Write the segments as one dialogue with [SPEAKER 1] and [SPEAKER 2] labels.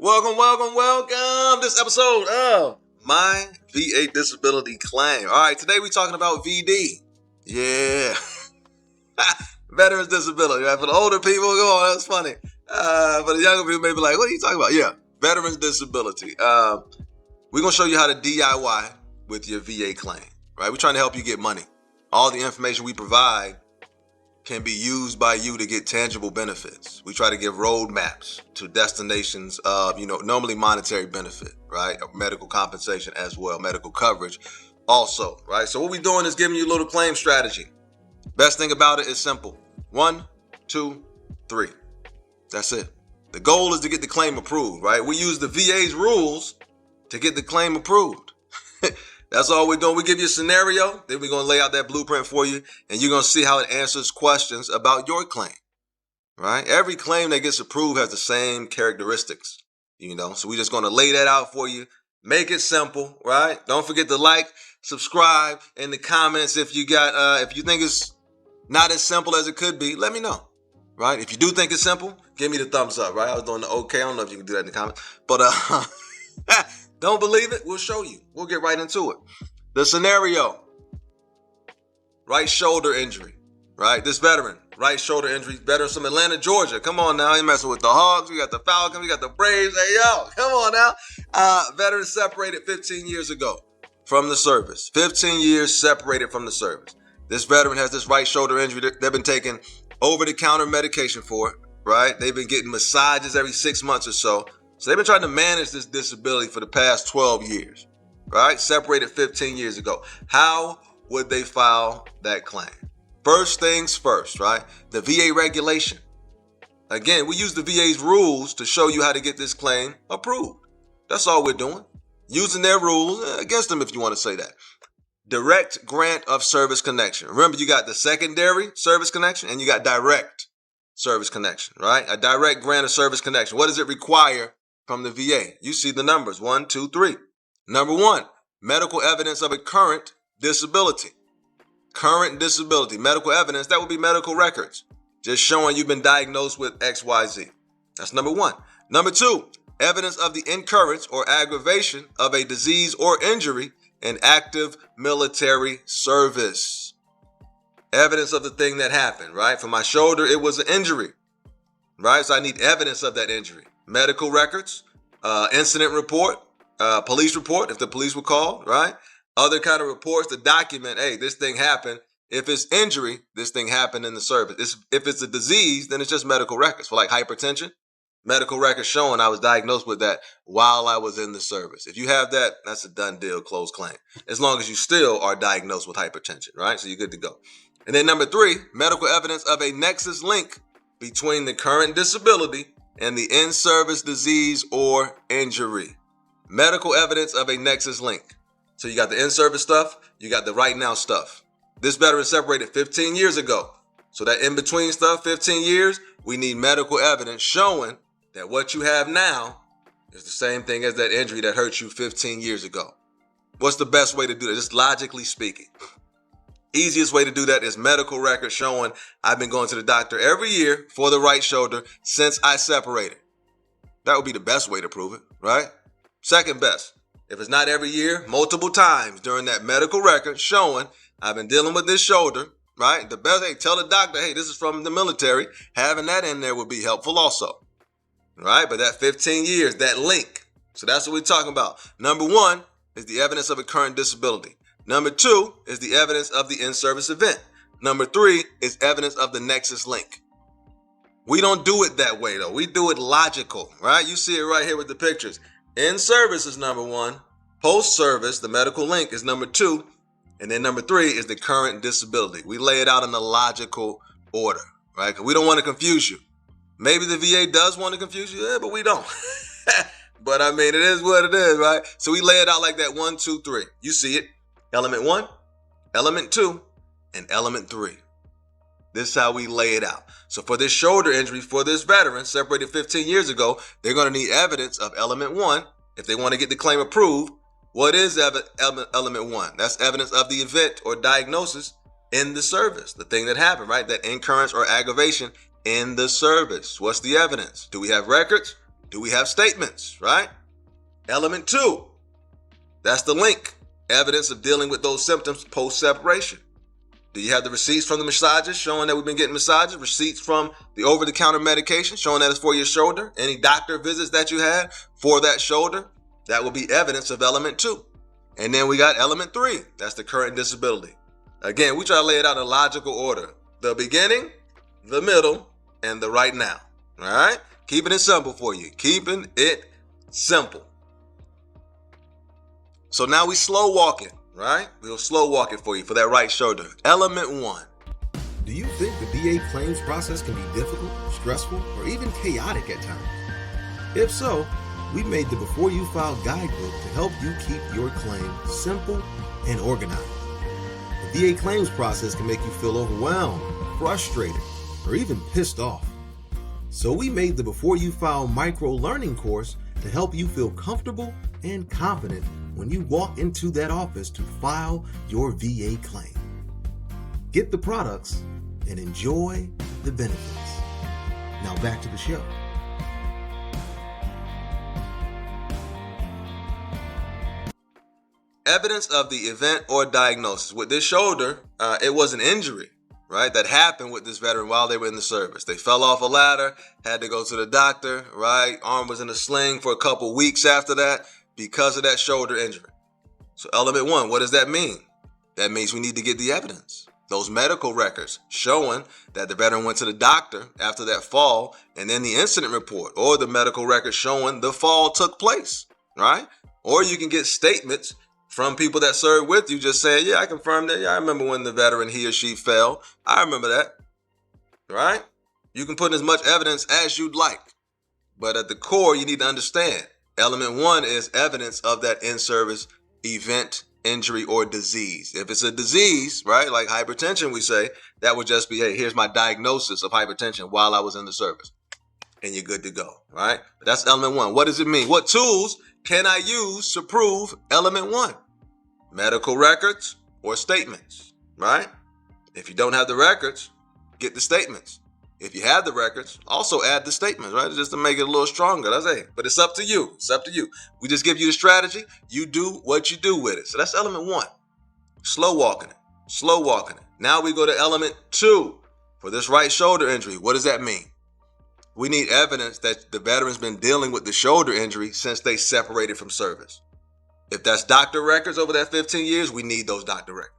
[SPEAKER 1] Welcome. This episode of My VA Disability Claim. All right, today we're talking about VD. Yeah. Veterans disability. Right? For the older people, come on, that's funny. For the younger people, maybe like, what are you talking about? Yeah, veterans disability. We're going to show you how to DIY with your VA claim. Right? We're trying to help you get money. All the information we provide can be used by you to get tangible benefits. We try to give roadmaps to destinations of, normally monetary benefit, right? Medical compensation as well, medical coverage also, right? So what we're doing is giving you a little claim strategy. Best thing about it is simple. 1, 2, 3. That's it. The goal is to get the claim approved, right? We use the VA's rules to get the claim approved. That's all we're doing. We give you a scenario, then we're going to lay out that blueprint for you, and you're going to see how it answers questions about your claim, right? Every claim that gets approved has the same characteristics, so we're just going to lay that out for you. Make it simple, right? Don't forget to like, subscribe in the comments. If you think it's not as simple as it could be, let me know, right? If you do think it's simple, give me the thumbs up, right? I was doing the okay. I don't know if you can do that in the comments, but don't believe it? We'll show you. We'll get right into it. The scenario, right shoulder injury, right? This veteran, right shoulder injury, veteran from Atlanta, Georgia. Come on now. You're messing with the Hogs. We got the Falcons. We got the Braves. Hey, yo, come on now. Veteran separated 15 years ago from the service. 15 years separated from the service. This veteran has this right shoulder injury. They've been taking over-the-counter medication for it, right? They've been getting massages every 6 months or so. So they've been trying to manage this disability for the past 12 years, right? Separated 15 years ago. How would they file that claim? First things first, right? The VA regulation. Again, we use the VA's rules to show you how to get this claim approved. That's all we're doing. Using their rules against them, if you want to say that. Direct grant of service connection. Remember, you got the secondary service connection and you got direct service connection, right? A direct grant of service connection. What does it require from the VA? You see the numbers, 1, 2, 3. Number 1, medical evidence of a current disability. Current disability, medical evidence, that would be medical records. Just showing you've been diagnosed with XYZ. That's number 1. Number 2, evidence of the incurrence or aggravation of a disease or injury in active military service. Evidence of the thing that happened, right? For my shoulder, it was an injury, right? So I need evidence of that injury. Medical records, incident report, police report, if the police were called, right? Other kind of reports to document, hey, this thing happened. If it's injury, this thing happened in the service. If it's a disease, then it's just medical records. For like hypertension, medical records showing I was diagnosed with that while I was in the service. If you have that, that's a done deal, closed claim. As long as you still are diagnosed with hypertension, right? So you're good to go. And then number 3, medical evidence of a nexus link between the current disability and the in-service disease or injury. Medical evidence of a nexus link. So you got the in-service stuff, you got the right now stuff. This veteran separated 15 years ago. So that in-between stuff, 15 years, we need medical evidence showing that what you have now is the same thing as that injury that hurt you 15 years ago. What's the best way to do that? Just logically speaking. Easiest way to do that is medical records showing I've been going to the doctor every year for the right shoulder since I separated. That would be the best way to prove it, right? Second best, if it's not every year, multiple times during that medical record showing I've been dealing with this shoulder, right? The best, hey, tell the doctor, hey, this is from the military. Having that in there would be helpful also, right? But that 15 years, that link. So that's what we're talking about. Number 1 is the evidence of a current disability. Number 2 is the evidence of the in-service event. Number 3 is evidence of the nexus link. We don't do it that way, though. We do it logical, right? You see it right here with the pictures. In-service is number 1. Post-service, the medical link, is number 2. And then number 3 is the current disability. We lay it out in the logical order, right? Because we don't want to confuse you. Maybe the VA does want to confuse you, but we don't. But I mean, it is what it is, right? So we lay it out like that, 1, 2, 3. You see it. Element 1, element 2, and element 3. This is how we lay it out. So for this shoulder injury, for this veteran separated 15 years ago, they're going to need evidence of element 1. If they want to get the claim approved, what is element 1? That's evidence of the event or diagnosis in the service, the thing that happened, right? That incurrence or aggravation in the service. What's the evidence? Do we have records? Do we have statements, right? Element 2, that's the link. Evidence of dealing with those symptoms post-separation. Do you have the receipts from the massages showing that we've been getting massages? Receipts from the over-the-counter medication showing that it's for your shoulder? Any doctor visits that you had for that shoulder? That will be evidence of element 2. And then we got element 3. That's the current disability. Again, we try to lay it out in a logical order. The beginning, the middle, and the right now. All right? Keeping it simple for you. Keeping it simple. So now we slow walking, right? We'll slow walk it for you for that right shoulder. Element 1.
[SPEAKER 2] Do you think the VA claims process can be difficult, stressful, or even chaotic at times? If so, we made the Before You File guidebook to help you keep your claim simple and organized. The VA claims process can make you feel overwhelmed, frustrated, or even pissed off. So we made the Before You File micro learning course to help you feel comfortable and confident when you walk into that office to file your VA claim. Get the products and enjoy the benefits. Now back to the show.
[SPEAKER 1] Evidence of the event or diagnosis. With this shoulder, it was an injury, right, that happened with this veteran while they were in the service. They fell off a ladder, had to go to the doctor, right? Arm was in a sling for a couple weeks after that because of that shoulder injury. So element 1, what does that mean? That means we need to get the evidence. Those medical records showing that the veteran went to the doctor after that fall, and then the incident report or the medical record showing the fall took place, right? Or you can get statements from people that served with you just saying, yeah, I confirmed that. Yeah, I remember when the veteran, he or she fell. I remember that, right? You can put in as much evidence as you'd like. But at the core, you need to understand, element 1 is evidence of that in-service event, injury, or disease. If it's a disease, right, like hypertension, we say, that would just be, hey, here's my diagnosis of hypertension while I was in the service. And you're good to go, right? But that's element 1. What does it mean? What tools can I use to prove element 1? Medical records or statements, right? If you don't have the records, get the statements. If you have the records, also add the statements, right? Just to make it a little stronger. That's it. But it's up to you. It's up to you. We just give you the strategy. You do what you do with it. So that's element 1. Slow walking it. Slow walking it. Now we go to element 2 for this right shoulder injury. What does that mean? We need evidence that the veteran's been dealing with the shoulder injury since they separated from service. If that's doctor records over that 15 years, we need those doctor records.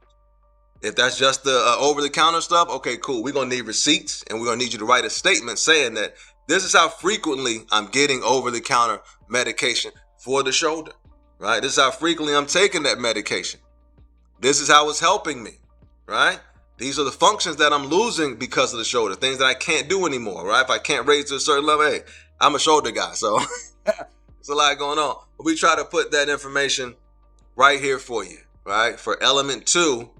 [SPEAKER 1] If that's just the over-the-counter stuff, okay, cool. We're going to need receipts, and we're going to need you to write a statement saying that this is how frequently I'm getting over-the-counter medication for the shoulder, right? This is how frequently I'm taking that medication. This is how it's helping me, right? These are the functions that I'm losing because of the shoulder, things that I can't do anymore, right? If I can't raise to a certain level, hey, I'm a shoulder guy, so there's a lot going on. But we try to put that information right here for you, right? For element 2,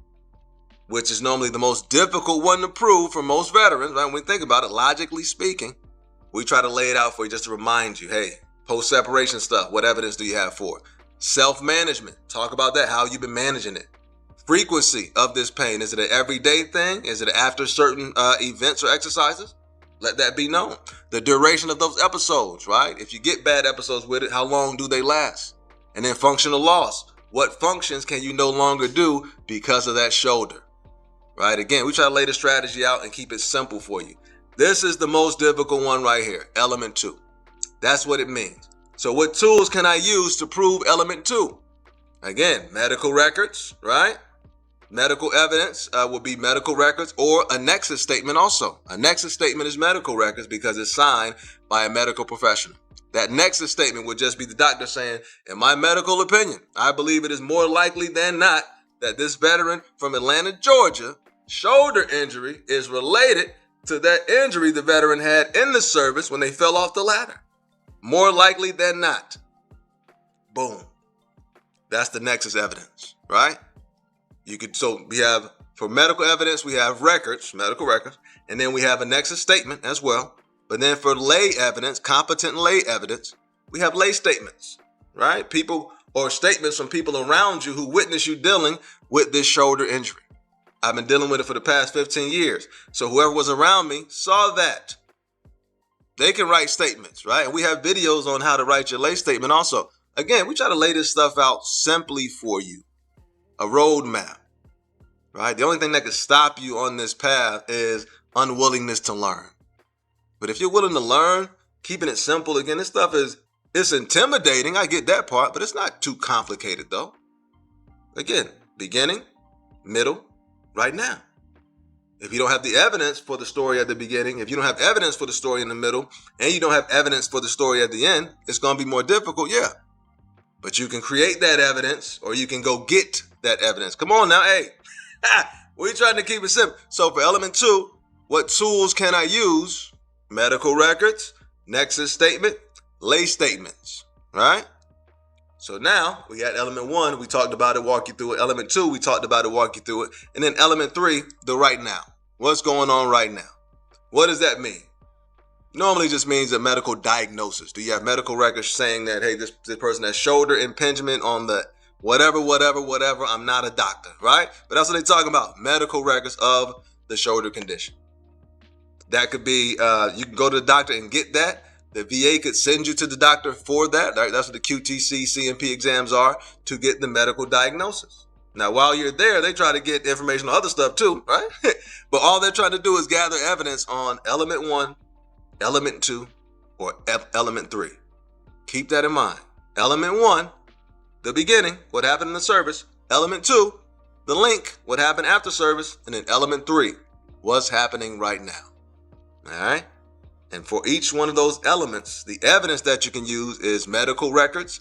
[SPEAKER 1] which is normally the most difficult one to prove for most veterans, right? When we think about it, logically speaking, we try to lay it out for you just to remind you, hey, post-separation stuff, what evidence do you have for it? Self-management, talk about that, how you've been managing it. Frequency of this pain, is it an everyday thing? Is it after certain events or exercises? Let that be known. The duration of those episodes, right? If you get bad episodes with it, how long do they last? And then functional loss. What functions can you no longer do because of that shoulder? Right? Again, we try to lay the strategy out and keep it simple for you. This is the most difficult one right here, element 2. That's what it means. So what tools can I use to prove element 2? Again, medical records, right? Medical evidence will be medical records or a nexus statement also. A nexus statement is medical records because it's signed by a medical professional. That nexus statement would just be the doctor saying, in my medical opinion, I believe it is more likely than not that this veteran from Atlanta, Georgia, shoulder injury is related to that injury the veteran had in the service when they fell off the ladder. More likely than not. Boom. That's the nexus evidence, right? So we have, for medical evidence, we have records, medical records, and then we have a nexus statement as well. But then for lay evidence, competent lay evidence, we have lay statements, right? People or statements from people around you who witness you dealing with this shoulder injury. I've been dealing with it for the past 15 years. So whoever was around me saw that. They can write statements, right? And we have videos on how to write your lay statement also. Again, we try to lay this stuff out simply for you. A roadmap, right? The only thing that can stop you on this path is unwillingness to learn. But if you're willing to learn, keeping it simple, again, this stuff it's intimidating. I get that part, but it's not too complicated though. Again, beginning, middle, right now. If you don't have the evidence for the story at the beginning, if you don't have evidence for the story in the middle, and you don't have evidence for the story at the end, it's going to be more difficult, yeah. But you can create that evidence, or you can go get that evidence. Come on now, hey. We're trying to keep it simple. So for element 2, what tools can I use? Medical records, nexus statement, lay statements, right? So now we got element 1, we talked about it, walk you through it. Element 2, we talked about it, walk you through it. And then element 3, the right now. What's going on right now? What does that mean? Normally just means a medical diagnosis. Do you have medical records saying that, hey, this person has shoulder impingement on the whatever, I'm not a doctor, right? But that's what they're talking about, medical records of the shoulder condition. That could be, you can go to the doctor and get that. The VA could send you to the doctor for that. Right? That's what the QTC, CMP exams are, to get the medical diagnosis. Now, while you're there, they try to get information on other stuff too, right? But all they're trying to do is gather evidence on element 1, element 2, or element 3. Keep that in mind. Element 1, the beginning, what happened in the service. Element 2, the link, what happened after service. And then element 3, what's happening right now. All right? And for each one of those elements, the evidence that you can use is medical records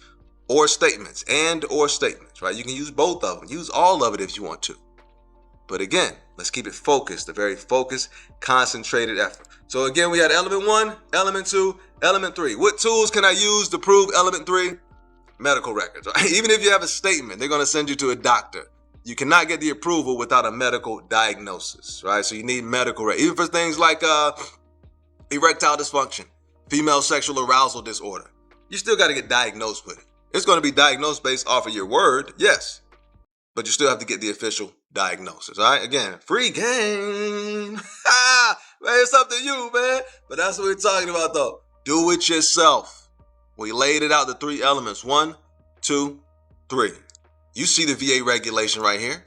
[SPEAKER 1] or statements, right? You can use both of them. Use all of it if you want to. But again, let's keep it focused, a very focused, concentrated effort. So again, we had element 1, element 2, element 3. What tools can I use to prove element 3? Medical records, right? Even if you have a statement, they're going to send you to a doctor. You cannot get the approval without a medical diagnosis, right? So you need medical records. Even for things like erectile dysfunction, female sexual arousal disorder. You still got to get diagnosed with it. It's going to be diagnosed based off of your word, yes. But you still have to get the official diagnosis, all right? Again, free game. Man, it's up to you, man. But that's what we're talking about, though. Do it yourself. We laid it out, the 3 elements. 1, 2, 3. You see the VA regulation right here,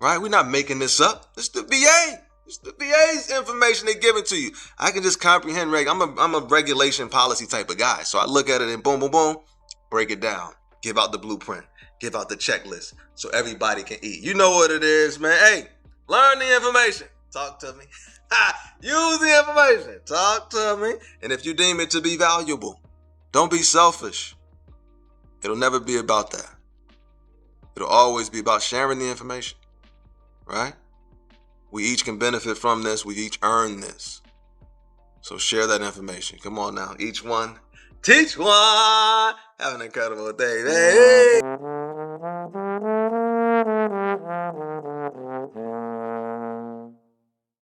[SPEAKER 1] right? We're not making this up. It's the VA. It's the VA's information they're giving to you. I can just comprehend I'm a regulation policy type of guy. So I look at it and boom, boom, boom, break it down. Give out the blueprint. Give out the checklist so everybody can eat. You know what it is, man. Hey, learn the information. Talk to me. Use the information. Talk to me. And if you deem it to be valuable, don't be selfish. It'll never be about that. It'll always be about sharing the information, right? We each can benefit from this. We each earn this. So share that information. Come on now. Each one, teach one. Have an incredible day, man.